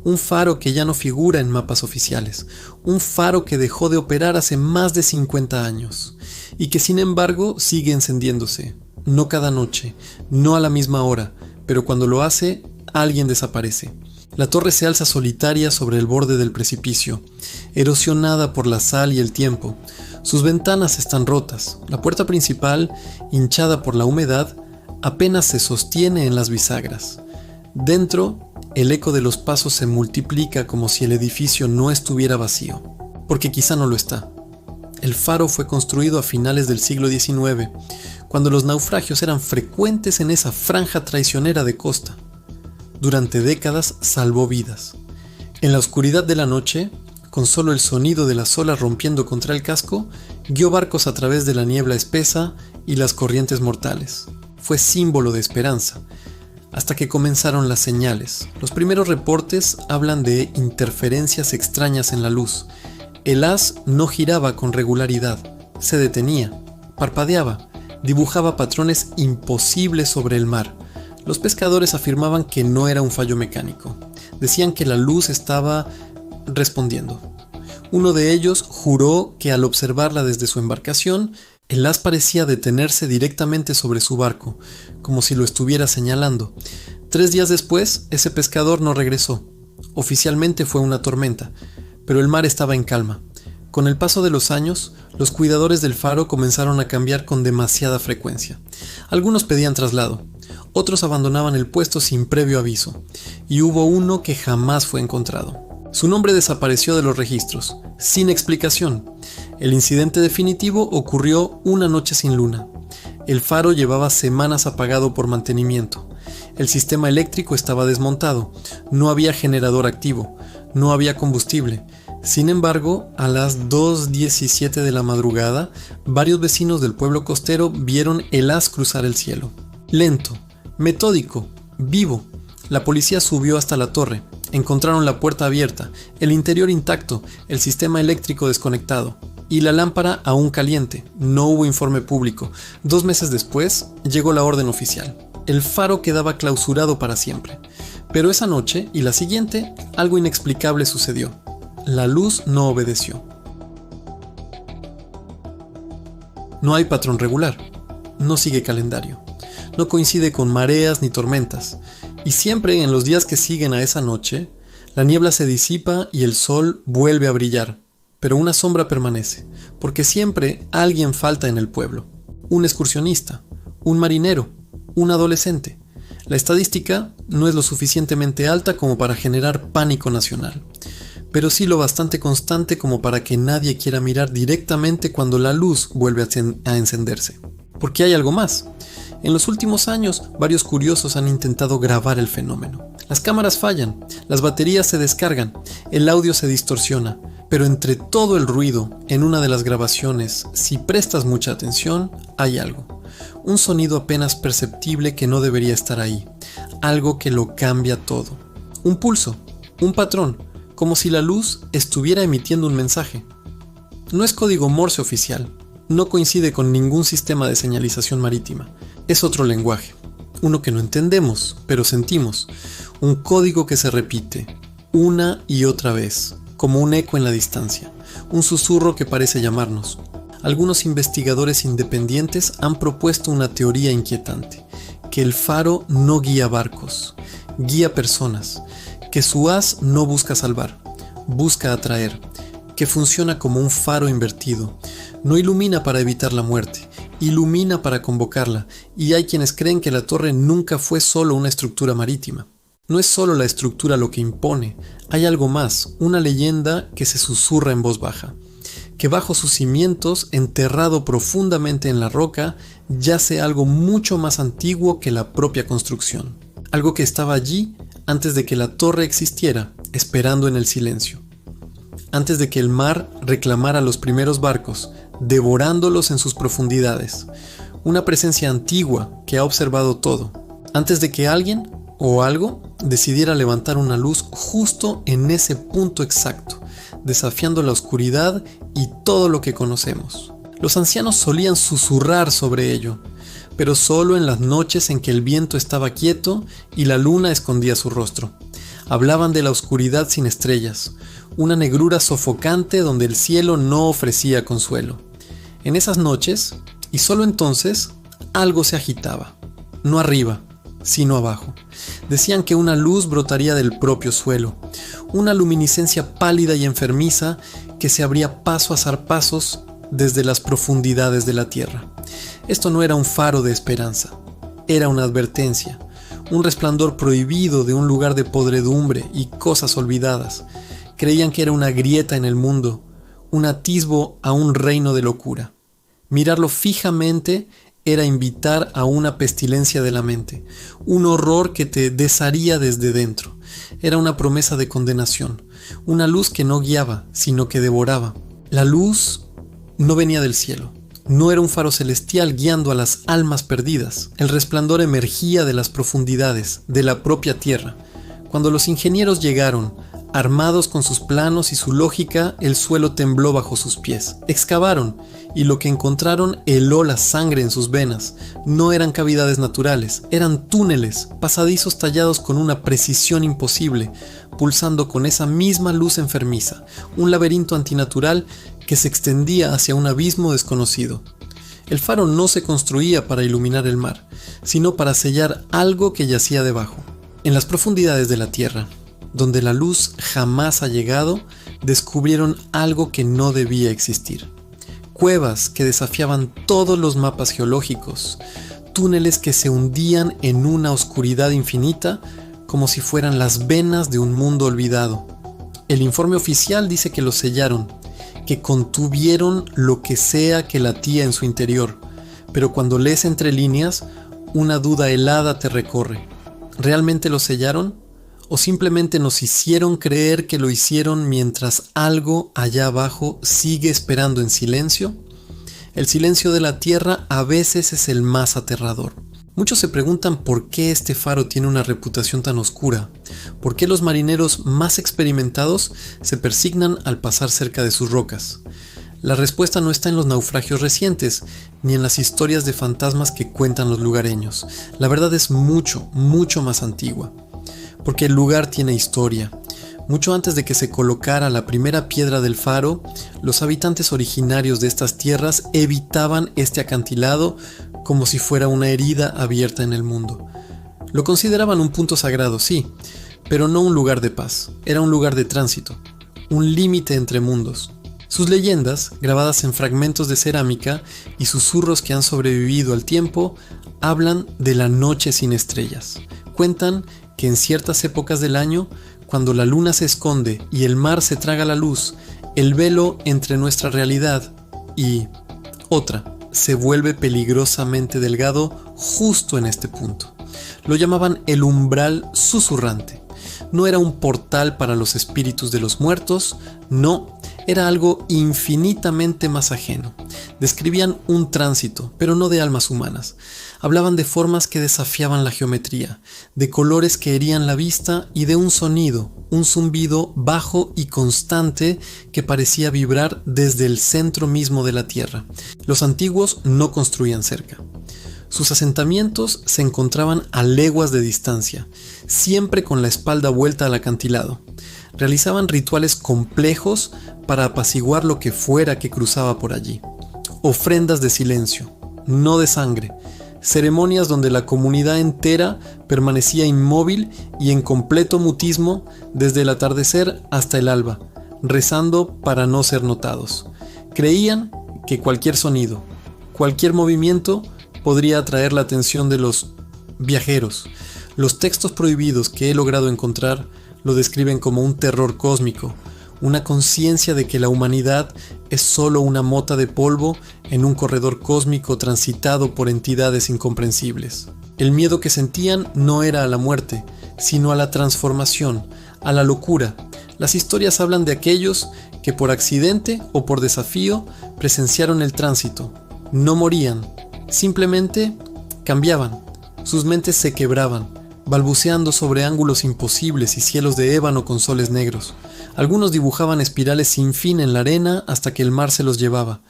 Un faro que ya no figura en mapas oficiales, un faro que dejó de operar hace más de 50 años y que sin embargo sigue encendiéndose, no cada noche, no a la misma hora, pero cuando lo hace, alguien desaparece. La torre se alza solitaria sobre el borde del precipicio, erosionada por la sal y el tiempo. Sus ventanas están rotas, la puerta principal, hinchada por la humedad, apenas se sostiene en las bisagras. Dentro, el eco de los pasos se multiplica como si el edificio no estuviera vacío, porque quizá no lo está. El faro fue construido a finales del siglo XIX, cuando los naufragios eran frecuentes en esa franja traicionera de costa. Durante décadas salvó vidas. En la oscuridad de la noche, con solo el sonido de las olas rompiendo contra el casco, guió barcos a través de la niebla espesa y las corrientes mortales. Fue símbolo de esperanza, hasta que comenzaron las señales. Los primeros reportes hablan de interferencias extrañas en la luz. El haz no giraba con regularidad, se detenía, parpadeaba, dibujaba patrones imposibles sobre el mar. Los pescadores afirmaban que no era un fallo mecánico. Decían que la luz estaba respondiendo. Uno de ellos juró que al observarla desde su embarcación, el haz parecía detenerse directamente sobre su barco, como si lo estuviera señalando. 3 días después, ese pescador no regresó. Oficialmente fue una tormenta, pero el mar estaba en calma. Con el paso de los años, los cuidadores del faro comenzaron a cambiar con demasiada frecuencia. Algunos pedían traslado, otros abandonaban el puesto sin previo aviso, y hubo uno que jamás fue encontrado. Su nombre desapareció de los registros, sin explicación. El incidente definitivo ocurrió una noche sin luna. El faro llevaba semanas apagado por mantenimiento. El sistema eléctrico estaba desmontado, no había generador activo, no había combustible. Sin embargo, a las 2:17 de la madrugada, varios vecinos del pueblo costero vieron el haz cruzar el cielo. Lento, metódico, vivo. La policía subió hasta la torre. Encontraron la puerta abierta, el interior intacto, el sistema eléctrico desconectado y la lámpara aún caliente. No hubo informe público. 2 meses después, llegó la orden oficial. El faro quedaba clausurado para siempre. Pero esa noche y la siguiente, algo inexplicable sucedió. La luz no obedeció. No hay patrón regular. No sigue calendario. No coincide con mareas ni tormentas. Y siempre en los días que siguen a esa noche, la niebla se disipa y el sol vuelve a brillar. Pero una sombra permanece, porque siempre alguien falta en el pueblo. Un excursionista, un marinero, un adolescente. La estadística no es lo suficientemente alta como para generar pánico nacional, pero sí lo bastante constante como para que nadie quiera mirar directamente cuando la luz vuelve a encenderse. Porque hay algo más. En los últimos años, varios curiosos han intentado grabar el fenómeno. Las cámaras fallan, las baterías se descargan, el audio se distorsiona, pero entre todo el ruido, en una de las grabaciones, si prestas mucha atención, hay algo. Un sonido apenas perceptible que no debería estar ahí, algo que lo cambia todo. Un pulso, un patrón, como si la luz estuviera emitiendo un mensaje. No es código Morse oficial, no coincide con ningún sistema de señalización marítima. Es otro lenguaje, uno que no entendemos, pero sentimos. Un código que se repite, una y otra vez, como un eco en la distancia. Un susurro que parece llamarnos. Algunos investigadores independientes han propuesto una teoría inquietante, que el faro no guía barcos, guía personas, que su haz no busca salvar, busca atraer, que funciona como un faro invertido, no ilumina para evitar la muerte, ilumina para convocarla, y hay quienes creen que la torre nunca fue solo una estructura marítima. No es solo la estructura lo que impone, hay algo más, una leyenda que se susurra en voz baja, que bajo sus cimientos, enterrado profundamente en la roca, yace algo mucho más antiguo que la propia construcción, algo que estaba allí antes de que la torre existiera, esperando en el silencio, antes de que el mar reclamara los primeros barcos, devorándolos en sus profundidades, una presencia antigua que ha observado todo, antes de que alguien o algo decidiera levantar una luz justo en ese punto exacto, desafiando la oscuridad y todo lo que conocemos. Los ancianos solían susurrar sobre ello, pero solo en las noches en que el viento estaba quieto y la luna escondía su rostro. Hablaban de la oscuridad sin estrellas, una negrura sofocante donde el cielo no ofrecía consuelo. En esas noches, y solo entonces, algo se agitaba, no arriba, sino abajo. Decían que una luz brotaría del propio suelo, una luminiscencia pálida y enfermiza que se abría paso a zarpazos desde las profundidades de la tierra. Esto no era un faro de esperanza, era una advertencia, un resplandor prohibido de un lugar de podredumbre y cosas olvidadas. Creían que era una grieta en el mundo, un atisbo a un reino de locura. Mirarlo fijamente era invitar a una pestilencia de la mente, un horror que te desharía desde dentro. Era una promesa de condenación, una luz que no guiaba, sino que devoraba. La luz no venía del cielo, no era un faro celestial guiando a las almas perdidas. El resplandor emergía de las profundidades, de la propia tierra. Cuando los ingenieros llegaron, armados con sus planos y su lógica, el suelo tembló bajo sus pies. Excavaron, y lo que encontraron heló la sangre en sus venas. No eran cavidades naturales, eran túneles, pasadizos tallados con una precisión imposible, pulsando con esa misma luz enfermiza, un laberinto antinatural que se extendía hacia un abismo desconocido. El faro no se construía para iluminar el mar, sino para sellar algo que yacía debajo. En las profundidades de la tierra, donde la luz jamás ha llegado, descubrieron algo que no debía existir. Cuevas que desafiaban todos los mapas geológicos, túneles que se hundían en una oscuridad infinita como si fueran las venas de un mundo olvidado. El informe oficial dice que los sellaron, que contuvieron lo que sea que latía en su interior, pero cuando lees entre líneas, una duda helada te recorre. ¿Realmente los sellaron? ¿O simplemente nos hicieron creer que lo hicieron mientras algo allá abajo sigue esperando en silencio? El silencio de la tierra a veces es el más aterrador. Muchos se preguntan por qué este faro tiene una reputación tan oscura, por qué los marineros más experimentados se persignan al pasar cerca de sus rocas. La respuesta no está en los naufragios recientes, ni en las historias de fantasmas que cuentan los lugareños. La verdad es mucho, mucho más antigua. Porque el lugar tiene historia. Mucho antes de que se colocara la primera piedra del faro, los habitantes originarios de estas tierras evitaban este acantilado como si fuera una herida abierta en el mundo. Lo consideraban un punto sagrado, sí, pero no un lugar de paz. Era un lugar de tránsito, un límite entre mundos. Sus leyendas, grabadas en fragmentos de cerámica y susurros que han sobrevivido al tiempo, hablan de la noche sin estrellas. Cuentan que en ciertas épocas del año, cuando la luna se esconde y el mar se traga la luz, el velo entre nuestra realidad y otra se vuelve peligrosamente delgado justo en este punto. Lo llamaban el umbral susurrante. No era un portal para los espíritus de los muertos, no, era algo infinitamente más ajeno. Describían un tránsito, pero no de almas humanas. Hablaban de formas que desafiaban la geometría, de colores que herían la vista y de un sonido, un zumbido bajo y constante que parecía vibrar desde el centro mismo de la tierra. Los antiguos no construían cerca. Sus asentamientos se encontraban a leguas de distancia, siempre con la espalda vuelta al acantilado. Realizaban rituales complejos para apaciguar lo que fuera que cruzaba por allí. Ofrendas de silencio, no de sangre. Ceremonias donde la comunidad entera permanecía inmóvil y en completo mutismo desde el atardecer hasta el alba, rezando para no ser notados. Creían que cualquier sonido, cualquier movimiento podría atraer la atención de los viajeros. Los textos prohibidos que he logrado encontrar lo describen como un terror cósmico, una conciencia de que la humanidad es solo una mota de polvo en un corredor cósmico transitado por entidades incomprensibles. El miedo que sentían no era a la muerte, sino a la transformación, a la locura. Las historias hablan de aquellos que por accidente o por desafío presenciaron el tránsito. No morían, simplemente cambiaban. Sus mentes se quebraban, balbuceando sobre ángulos imposibles y cielos de ébano con soles negros. Algunos dibujaban espirales sin fin en la arena hasta que el mar se los llevaba.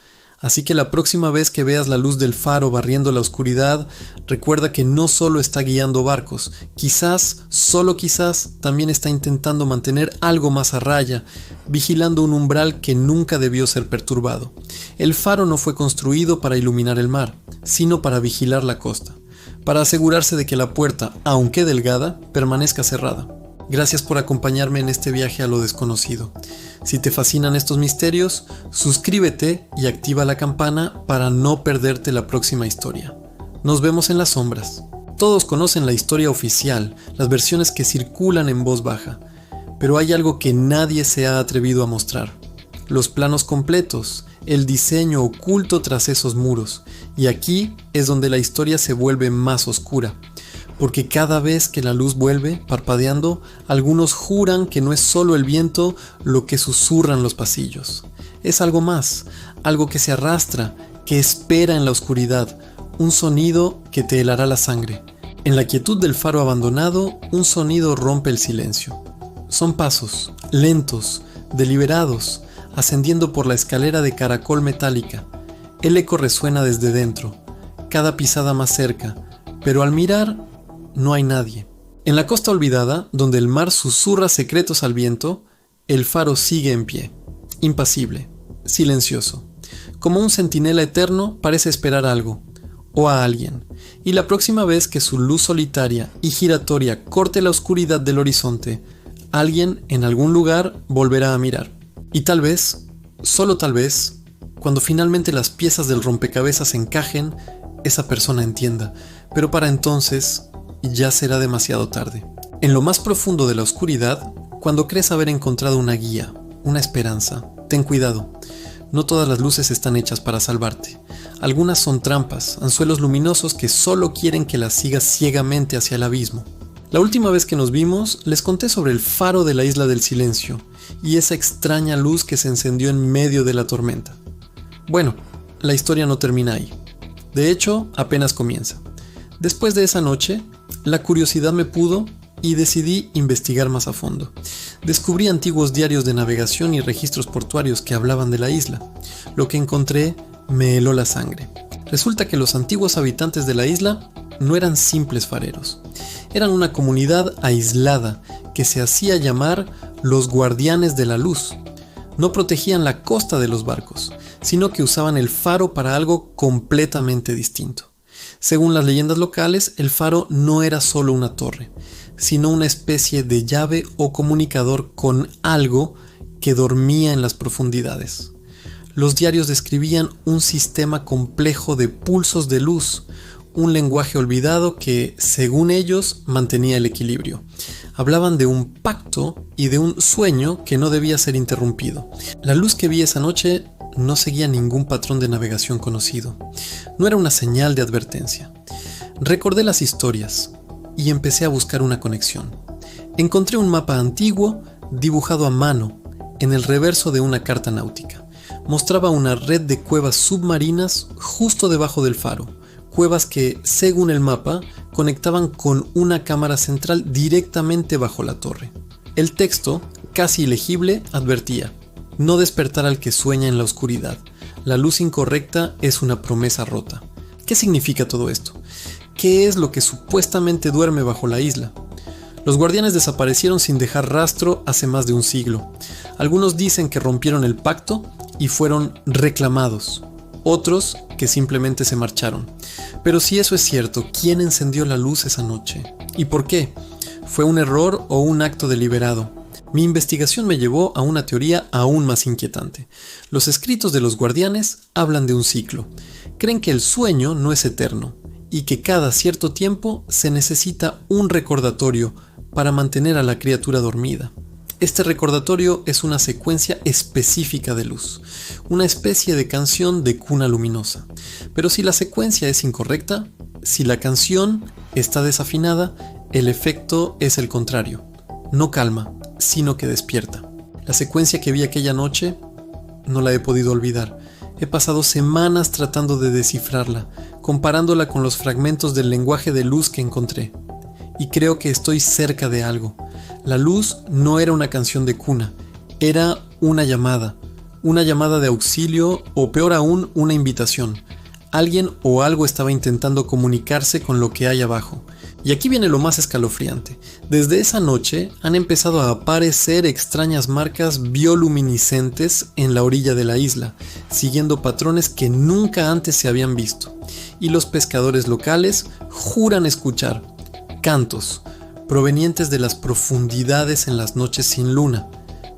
Así que la próxima vez que veas la luz del faro barriendo la oscuridad, recuerda que no solo está guiando barcos, quizás, solo quizás, también está intentando mantener algo más a raya, vigilando un umbral que nunca debió ser perturbado. El faro no fue construido para iluminar el mar, sino para vigilar la costa, para asegurarse de que la puerta, aunque delgada, permanezca cerrada. Gracias por acompañarme en este viaje a lo desconocido. Si te fascinan estos misterios, suscríbete y activa la campana para no perderte la próxima historia. Nos vemos en las sombras. Todos conocen la historia oficial, las versiones que circulan en voz baja, pero hay algo que nadie se ha atrevido a mostrar. Los planos completos, el diseño oculto tras esos muros, y aquí es donde la historia se vuelve más oscura. Porque cada vez que la luz vuelve, parpadeando, algunos juran que no es solo el viento lo que susurran los pasillos. Es algo más, algo que se arrastra, que espera en la oscuridad, un sonido que te helará la sangre. En la quietud del faro abandonado, un sonido rompe el silencio. Son pasos, lentos, deliberados, ascendiendo por la escalera de caracol metálica. El eco resuena desde dentro, cada pisada más cerca, pero al mirar, no hay nadie. En la costa olvidada, donde el mar susurra secretos al viento, el faro sigue en pie, impasible, silencioso. Como un centinela eterno parece esperar algo, o a alguien, y la próxima vez que su luz solitaria y giratoria corte la oscuridad del horizonte, alguien en algún lugar volverá a mirar. Y tal vez, solo tal vez, cuando finalmente las piezas del rompecabezas encajen, esa persona entienda, pero para entonces ya será demasiado tarde. En lo más profundo de la oscuridad, cuando crees haber encontrado una guía, una esperanza, ten cuidado. No todas las luces están hechas para salvarte. Algunas son trampas, anzuelos luminosos que solo quieren que las sigas ciegamente hacia el abismo. La última vez que nos vimos, les conté sobre el faro de la Isla del Silencio y esa extraña luz que se encendió en medio de la tormenta. Bueno, la historia no termina ahí. De hecho, apenas comienza. Después de esa noche, la curiosidad me pudo y decidí investigar más a fondo. Descubrí antiguos diarios de navegación y registros portuarios que hablaban de la isla. Lo que encontré me heló la sangre. Resulta que los antiguos habitantes de la isla no eran simples fareros. Eran una comunidad aislada que se hacía llamar los Guardianes de la Luz. No protegían la costa de los barcos, sino que usaban el faro para algo completamente distinto. Según las leyendas locales, el faro no era solo una torre, sino una especie de llave o comunicador con algo que dormía en las profundidades. Los diarios describían un sistema complejo de pulsos de luz, un lenguaje olvidado que, según ellos, mantenía el equilibrio. Hablaban de un pacto y de un sueño que no debía ser interrumpido. La luz que vi esa noche no seguía ningún patrón de navegación conocido. No era una señal de advertencia. Recordé las historias y empecé a buscar una conexión. Encontré un mapa antiguo dibujado a mano en el reverso de una carta náutica. Mostraba una red de cuevas submarinas justo debajo del faro. Cuevas que, según el mapa, conectaban con una cámara central directamente bajo la torre. El texto, casi ilegible, advertía: no despertar al que sueña en la oscuridad. La luz incorrecta es una promesa rota. ¿Qué significa todo esto? ¿Qué es lo que supuestamente duerme bajo la isla? Los guardianes desaparecieron sin dejar rastro hace más de un siglo. Algunos dicen que rompieron el pacto y fueron reclamados. Otros que simplemente se marcharon. Pero si eso es cierto, ¿quién encendió la luz esa noche? ¿Y por qué? ¿Fue un error o un acto deliberado? Mi investigación me llevó a una teoría aún más inquietante. Los escritos de los guardianes hablan de un ciclo. Creen que el sueño no es eterno y que cada cierto tiempo se necesita un recordatorio para mantener a la criatura dormida. Este recordatorio es una secuencia específica de luz, una especie de canción de cuna luminosa. Pero si la secuencia es incorrecta, si la canción está desafinada, el efecto es el contrario. No calma, sino que despierta. La secuencia que vi aquella noche no la he podido olvidar. He pasado semanas tratando de descifrarla, comparándola con los fragmentos del lenguaje de luz que encontré. Y creo que estoy cerca de algo. La luz no era una canción de cuna, era una llamada, una llamada de auxilio o peor aún, una invitación. Alguien o algo estaba intentando comunicarse con lo que hay abajo. Y aquí viene lo más escalofriante. Desde esa noche han empezado a aparecer extrañas marcas bioluminiscentes en la orilla de la isla, siguiendo patrones que nunca antes se habían visto. Y los pescadores locales juran escuchar cantos provenientes de las profundidades en las noches sin luna.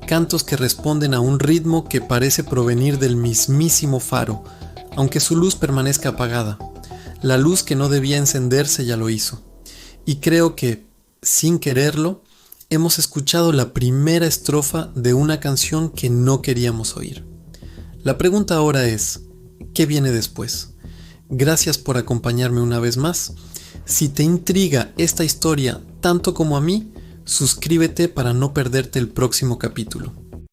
Cantos que responden a un ritmo que parece provenir del mismísimo faro, aunque su luz permanezca apagada. La luz que no debía encenderse ya lo hizo. Y creo que, sin quererlo, hemos escuchado la primera estrofa de una canción que no queríamos oír. La pregunta ahora es, ¿qué viene después? Gracias por acompañarme una vez más. Si te intriga esta historia tanto como a mí, suscríbete para no perderte el próximo capítulo.